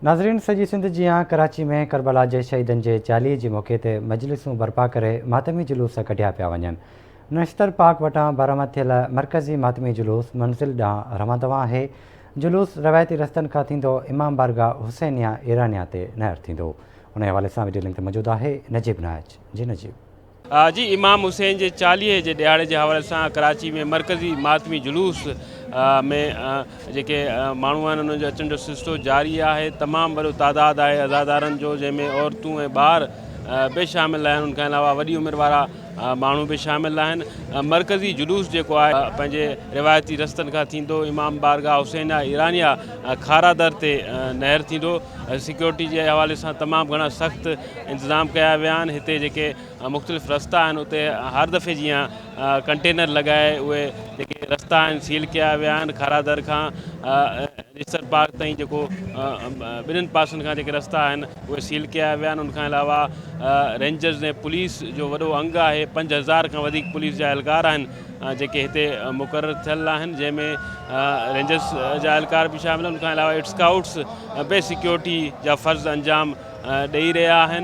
नाज़रीन सॼी सिंध जियां कराची में करबला जे शहीदनि जे चालीहे जे मौक़े ते मजलिसूं बर्पा करे मातमी जुलूस कढिया पिया वञनि। नश्तर पाक वटां बरामद थियल मरकज़ी मातमी जुलूस मंज़िल ॾांहुं रवंदो आहे। जुलूस रवायती रस्तनि खां थींदो इमाम बारगाह हुसैनिया ईरानिया ते नहर थींदो। उन हवाले सां वीडियो लिंक ते मौजूदु आहे नजीब नायज। जी नजीब। जी इमाम हुसैन जे चालीहे जे ॾियारे जे हवाले सां कराची में मरकज़ी मातमी जुलूस में जेके माण्हू आहिनि उन्हनि जो अचण जो सिलसिलो जारी आहे। तमामु वॾो तादाद आहे अज़ादारनि जो, जंहिंमें औरतूं ऐं ॿार बि शामिल आहिनि। उनखां अलावा वॾी उमिरि वारा माण्हू बि शामिल आहिनि। मरकज़ी जुलूस जेको आहे पंहिंजे रिवायती रस्तनि खां थींदो इमाम बारगाह हुसैनिया ईरानिया खारा दर ते नहर थींदो। सिक्योरिटी जे हवाले सां तमामु घणा सख़्तु इंतज़ाम कया विया आहिनि। हिते जेके मुख़्तलिफ़ रस्ता आहिनि उते हर दफ़े जीअं कंटेनर लॻाए उहे जेके रस्ता आहिनि सील कया विया आहिनि। खारा दर खां निश्तर पार्क ताईं जेको ॿिन्हिनि पासनि खां जेके रस्ता आहिनि उहे सील कया विया आहिनि। उनखां अलावा रेंजर्स ऐं पुलिस जो वॾो अंग आहे। 5000 खां वधीक पुलिस जा एहलकार आहिनि जेके हिते मुक़ररु थियल आहिनि, जंहिंमें रेंजर्स जा एहलकार बि शामिल आहिनि। उनखां अलावा स्काउट्स बि सिक्योरिटी जा फ़र्ज़ अंजाम ॾेई रहिया आहिनि।